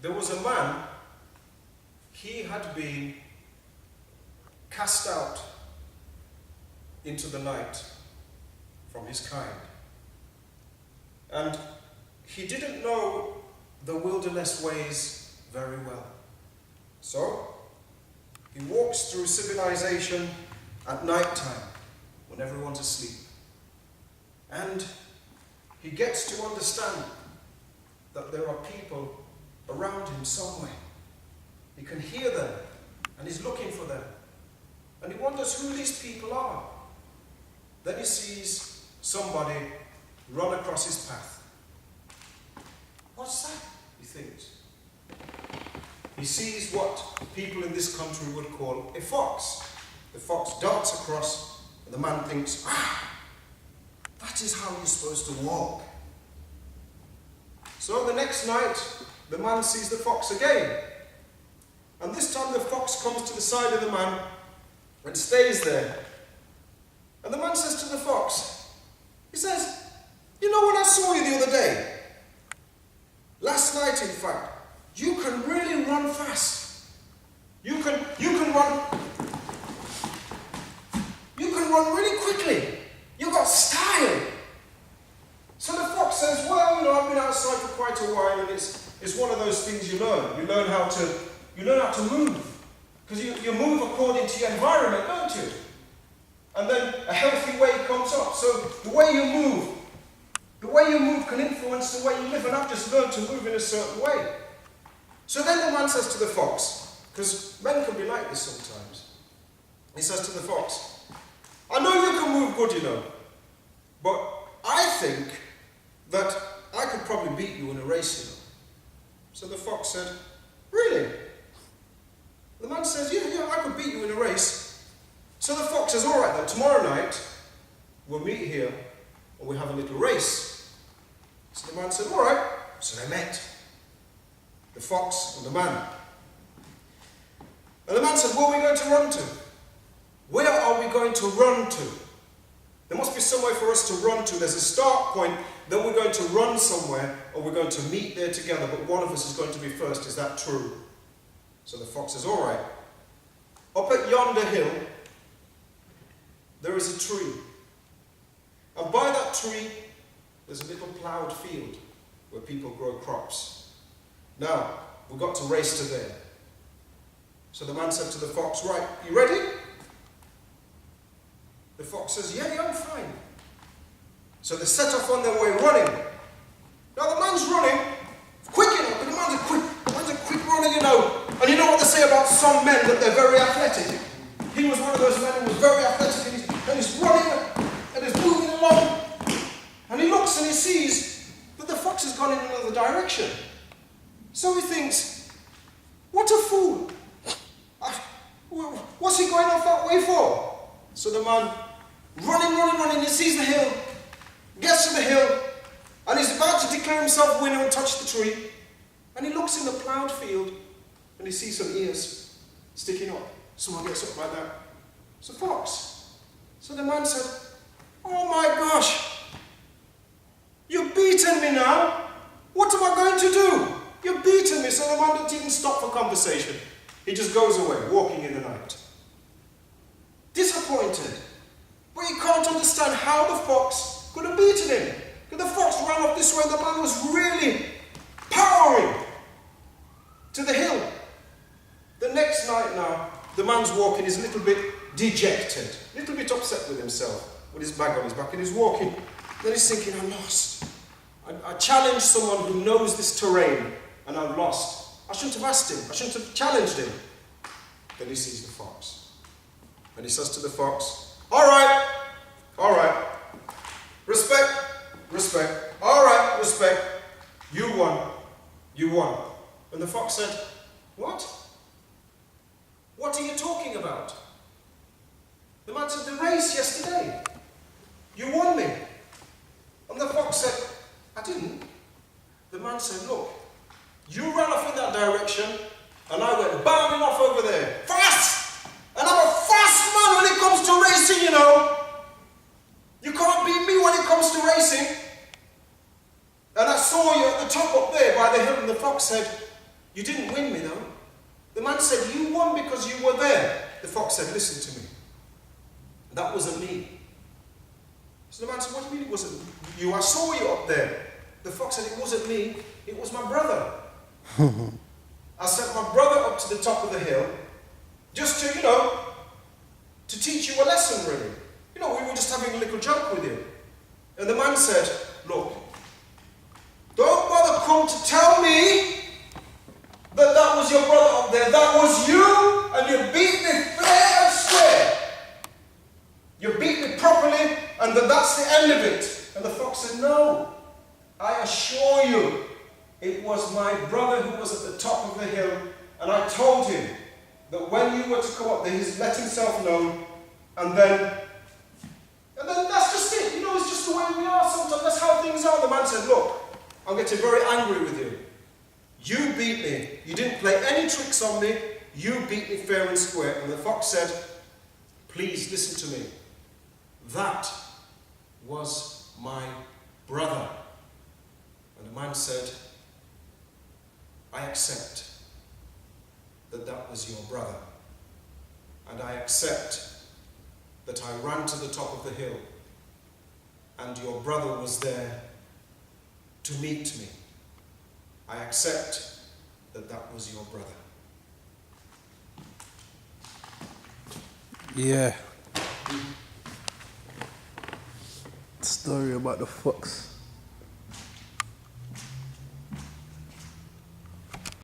there was a man, he had been cast out into the night from his kind. And he didn't know the wilderness ways very well. So, he walks through civilization at night time when everyone's asleep. And he gets to understand that there are people around him somewhere. He can hear them, and he's looking for them. And he wonders who these people are. Then he sees somebody run across his path. What's that? He thinks. He sees what people in this country would call a fox. The fox darts across, and the man thinks, that is how you're supposed to walk. So the next night, the man sees the fox again. And this time the fox comes to the side of the man and stays there. And the man says to the fox, he says, you know what I saw you the other day? Last night, in fact, you can really run fast. You can run really quickly. You got style. So the fox says, well, I've been outside for quite a while, and it's one of those things you learn. You learn how to move. Because you move according to your environment, don't you? And then a healthy way comes up. So the way you move can influence the way you live, and I've just learned to move in a certain way. So then the man says to the fox, because men can be like this sometimes, he says to the fox, I know you can move good, but I think that I could probably beat you in a race, So the fox said, really? The man says, yeah, I could beat you in a race. So the fox says, all right then, tomorrow night, we'll meet here, and we'll have a little race. So the man said, all right. So they met, the fox and the man. And the man said, where are we going to run to? Where are we going to run to? There must be somewhere for us to run to. There's a start point, then we're going to run somewhere, or we're going to meet there together, but one of us is going to be first. Is that true? So the fox says, all right. Up at yonder hill, there is a tree. And by that tree, there's a little ploughed field where people grow crops. Now, we've got to race to there. So the man said to the fox, right, you ready? The fox says, yeah, I'm fine. So they set off on their way running. Now the man's running, quick enough, but the man's a quick runner, And you know what they say about some men, that they're very athletic. He was one of those men who was very athletic, and he's running, and he's moving along. And he looks and he sees that the fox has gone in another direction. So he thinks, what a fool. What's he going off that way for? So the man, running, he sees the hill, gets to the hill, and he's about to declare himself winner and touch the tree. And he looks in the ploughed field, and he sees some ears sticking up. Someone gets up like that. It's a fox. So the man said, oh my gosh, you've beaten me now. What am I going to do? You've beaten me. So the man didn't even stop for conversation. He just goes away, walking in the night. Disappointed. But he can't understand how the fox could have beaten him. Because the fox ran off this way, and the man was really powering to the hill. The next night now, the man's walking, he's a little bit dejected, a little bit upset with himself, with his bag on his back, and he's walking. Then he's thinking, I'm lost. I challenged someone who knows this terrain, and I'm lost. I shouldn't have asked him. I shouldn't have challenged him. Then he sees the fox. And he says to the fox, all right. Respect. All right, respect. You won. And the fox said, what? What are you talking about? The man said, the race yesterday. You won me. And the fox said, I didn't. The man said, look, you ran off in that direction, and I went bounding off over there. Fast! And I'm a fast man when it comes to racing, You can't beat me when it comes to racing. And I saw you at the top up there by the hill, and the fox said, You didn't win me though. The man said, you won because you were there. The fox said, listen to me. That wasn't me. So the man said, what do you mean it wasn't you? I saw you up there. The fox said, it wasn't me, it was my brother. I sent my brother up to the top of the hill just to, to teach you a lesson really. We were just having a little joke with you. And the man said, look, don't bother come to tell me that was your brother up there. That was you, and you beat me fair and square. You beat me properly, and that's the end of it. And the fox said, no, I assure you, it was my brother who was at the top of the hill, and I told him that when you were to come up there, he's let himself known, and then that's just it. It's just the way we are sometimes. That's how things are. The man said, look, I'm getting very angry with you. You beat me. You didn't play any tricks on me. You beat me fair and square. And the fox said, please listen to me. That was my brother. And the man said, I accept that was your brother. And I accept that I ran to the top of the hill and your brother was there to meet me. I accept that was your brother. Yeah. Story about the fox.